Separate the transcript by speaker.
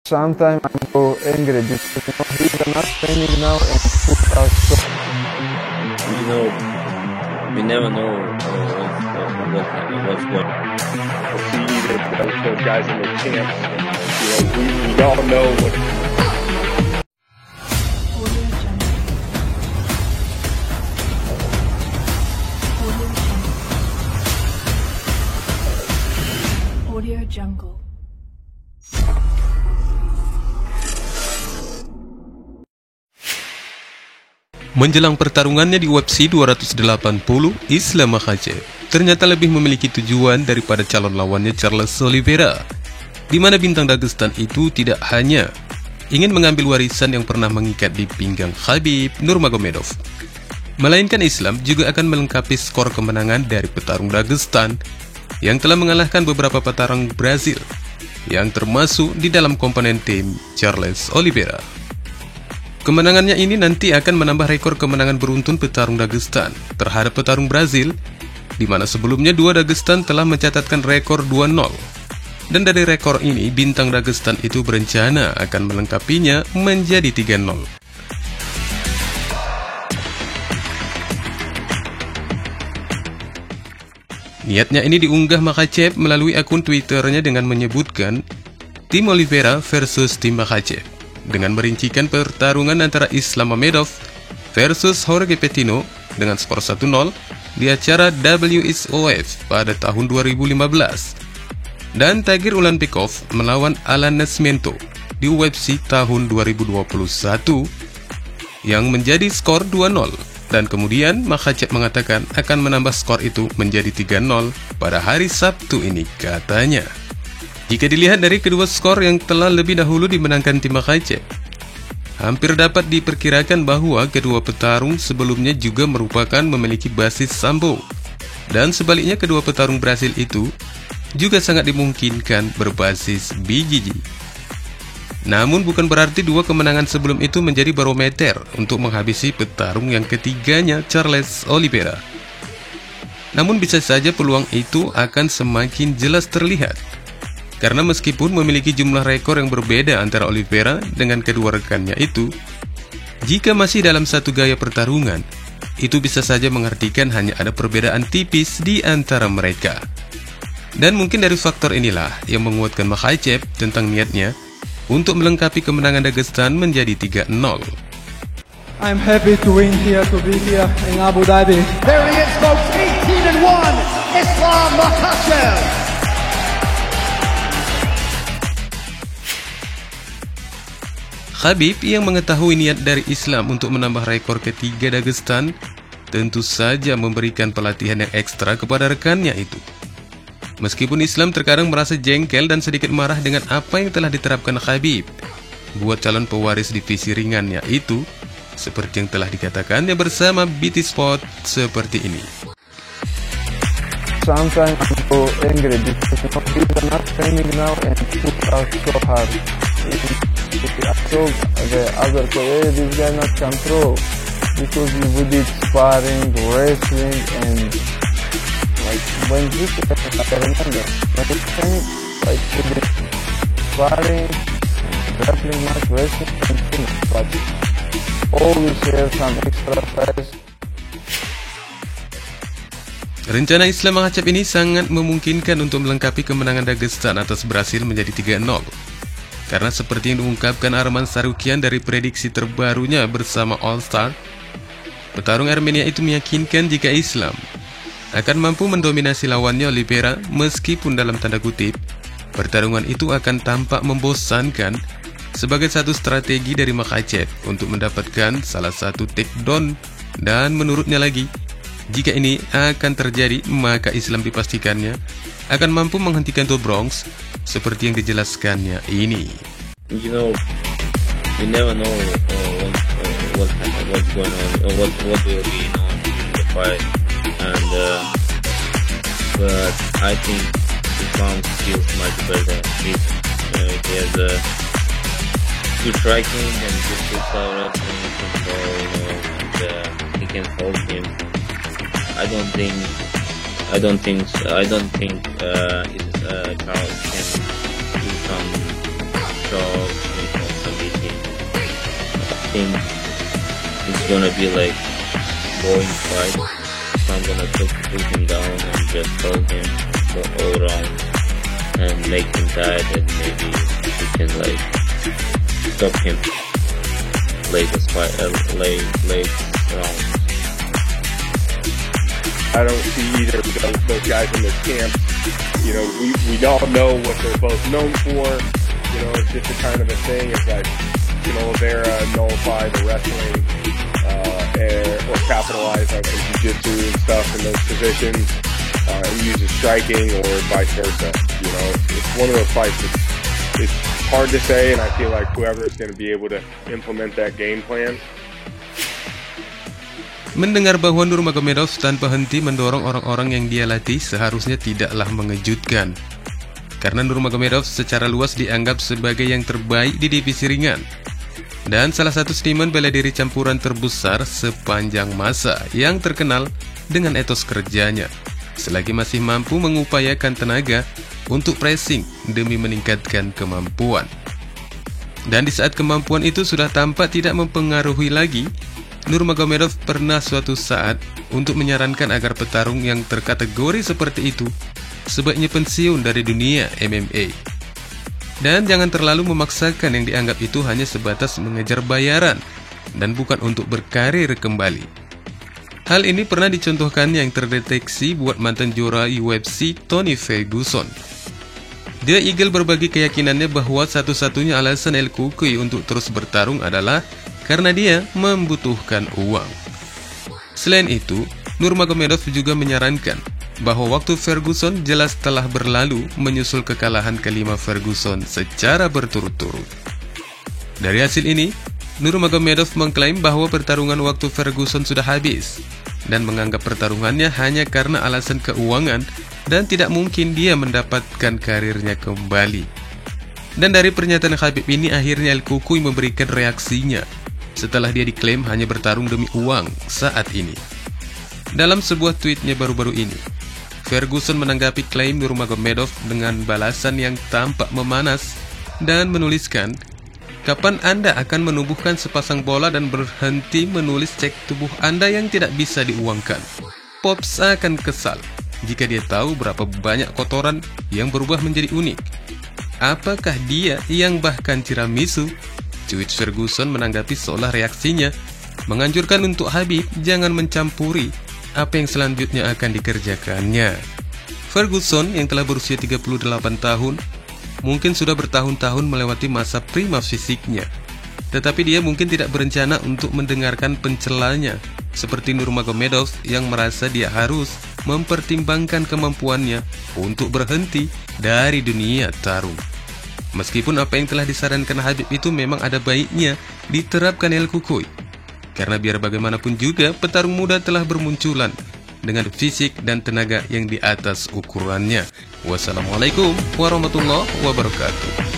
Speaker 1: Sometimes I'm so angry because he's not training now and put us so.
Speaker 2: We never know what's going on.
Speaker 3: See those guys in the camp. We all know what.
Speaker 4: Audio Jungle.
Speaker 5: Menjelang pertarungannya di UFC 280, Islam Makhachev ternyata lebih memiliki tujuan daripada calon lawannya Charles Oliveira, di mana bintang Dagestan itu tidak hanya ingin mengambil warisan yang pernah mengikat di pinggang Khabib Nurmagomedov, melainkan Islam juga akan melengkapi skor kemenangan dari petarung Dagestan yang telah mengalahkan beberapa petarung Brazil yang termasuk di dalam komponen tim Charles Oliveira. Kemenangannya ini nanti akan menambah rekor kemenangan beruntun petarung Dagestan terhadap petarung Brazil, di mana sebelumnya dua Dagestan telah mencatatkan rekor 2-0. Dan dari rekor ini, bintang Dagestan itu berencana akan melengkapinya menjadi 3-0. Niatnya ini diunggah Makhachev melalui akun Twitternya dengan menyebutkan tim Oliveira versus tim Makhachev, dengan merincikan pertarungan antara Islam Mamedov versus Jorge Petino dengan skor 1-0 di acara WSOF pada tahun 2015, dan Tagir Ulanbekov melawan Alan Nascimento di UFC tahun 2021 yang menjadi skor 2-0, dan kemudian Makhachev mengatakan akan menambah skor itu menjadi 3-0 pada hari Sabtu ini katanya. Jika dilihat dari kedua skor yang telah lebih dahulu dimenangkan tim Makhachev, hampir dapat diperkirakan bahwa kedua petarung sebelumnya juga merupakan memiliki basis sambo, dan sebaliknya kedua petarung Brasil itu juga sangat dimungkinkan berbasis BJJ. Namun bukan berarti dua kemenangan sebelum itu menjadi barometer untuk menghabisi petarung yang ketiganya, Charles Oliveira. Namun bisa saja peluang itu akan semakin jelas terlihat, karena meskipun memiliki jumlah rekor yang berbeda antara Oliveira dengan kedua rekannya itu, jika masih dalam satu gaya pertarungan, itu bisa saja mengartikan hanya ada perbedaan tipis di antara mereka. Dan mungkin dari faktor inilah yang menguatkan Makhachev tentang niatnya untuk melengkapi kemenangan Dagestan menjadi 3-0.
Speaker 1: I'm happy to win here, to be here in Abu Dhabi.
Speaker 6: There he is, folks, 18-1, Islam Makhachev.
Speaker 5: Khabib yang mengetahui niat dari Islam untuk menambah rekor ketiga Dagestan tentu saja memberikan pelatihan yang ekstra kepada rekannya itu. Meskipun Islam terkadang merasa jengkel dan sedikit marah dengan apa yang telah diterapkan Khabib buat calon pewaris divisi ringannya itu, seperti yang telah dikatakannya bersama BT Sport seperti ini.
Speaker 1: Sometimes I'm so angry because he's not training now and put us so hard. I told the other player, this guy not control, because we did sparring, wrestling, and like when he I remember when he came, like we did sparring, wrestling match, wrestling, and finish, but always share some extra size.
Speaker 5: Rencana Islam Makhachev ini sangat memungkinkan untuk melengkapi kemenangan Dagestan atas Brasil menjadi 3-0. Karena seperti yang diungkapkan Arman Sarukian dari prediksi terbarunya bersama All Star, petarung Armenia itu meyakinkan jika Islam akan mampu mendominasi lawannya Oliveira, meskipun dalam tanda kutip, pertarungan itu akan tampak membosankan sebagai satu strategi dari Makhachev untuk mendapatkan salah satu takedown. Dan menurutnya lagi, jika ini akan terjadi, maka Islam dipastikannya akan mampu menghentikan Do Bronx seperti yang dijelaskannya ini.
Speaker 2: We never know what's going on, what will be in the fight, and but I think Islam feels much better. He has a good striking and good wrestling control, and he can hold him. I don't think Charles can do some shots think it's gonna be like boring fight. So I'm gonna put him down and just hold him for all rounds and make him tired, and maybe we can like stop him late rounds.
Speaker 3: I don't see either of those guys in this camp. You know, we all know what they're both known for. You know, it's just a kind of a thing. It's like, you know, Oliveira nullify the wrestling or capitalize on some jiu-jitsu and stuff in those positions. He uses striking or vice versa. You know, it's one of those fights that it's hard to say, and I feel like whoever is going to be able to implement that game plan.
Speaker 5: Mendengar bahwa Nurmagomedov tanpa henti mendorong orang-orang yang dia latih seharusnya tidaklah mengejutkan. Karena Nurmagomedov secara luas dianggap sebagai yang terbaik di divisi ringan. Dan salah satu seniman bela diri campuran terbesar sepanjang masa yang terkenal dengan etos kerjanya. Selagi masih mampu mengupayakan tenaga untuk pressing demi meningkatkan kemampuan. Dan di saat kemampuan itu sudah tampak tidak mempengaruhi lagi, Nurmagomedov pernah suatu saat untuk menyarankan agar petarung yang terkategori seperti itu sebaiknya pensiun dari dunia MMA. Dan jangan terlalu memaksakan yang dianggap itu hanya sebatas mengejar bayaran dan bukan untuk berkarir kembali. Hal ini pernah dicontohkan yang terdeteksi buat mantan juara UFC Tony Ferguson. The Eagle berbagi keyakinannya bahwa satu-satunya alasan El Cucuy untuk terus bertarung adalah karena dia membutuhkan uang. Selain itu, Nurmagomedov juga menyarankan bahwa waktu Ferguson jelas telah berlalu menyusul kekalahan kelima Ferguson secara berturut-turut. Dari hasil ini, Nurmagomedov mengklaim bahwa pertarungan waktu Ferguson sudah habis dan menganggap pertarungannya hanya karena alasan keuangan dan tidak mungkin dia mendapatkan karirnya kembali. Dan dari pernyataan Khabib ini akhirnya El Cucuy memberikan reaksinya setelah dia diklaim hanya bertarung demi uang saat ini. Dalam sebuah tweetnya baru-baru ini, Ferguson menanggapi klaim Nurmagomedov dengan balasan yang tampak memanas dan menuliskan, "Kapan Anda akan menumbuhkan sepasang bola dan berhenti menulis cek tubuh Anda yang tidak bisa diuangkan? Pops akan kesal jika dia tahu berapa banyak kotoran yang berubah menjadi unik. Apakah dia yang bahkan tiramisu?" Cuit Ferguson menanggapi seolah reaksinya menganjurkan untuk Khabib jangan mencampuri apa yang selanjutnya akan dikerjakannya. Ferguson yang telah berusia 38 tahun mungkin sudah bertahun-tahun melewati masa prima fisiknya, tetapi dia mungkin tidak berencana untuk mendengarkan pencelanya seperti Nurmagomedov yang merasa dia harus mempertimbangkan kemampuannya untuk berhenti dari dunia tarung. Meskipun apa yang telah disarankan Khabib itu memang ada baiknya diterapkan El Cucuy, karena biar bagaimanapun juga petarung muda telah bermunculan dengan fisik dan tenaga yang di atas ukurannya. Wassalamualaikum warahmatullahi wabarakatuh.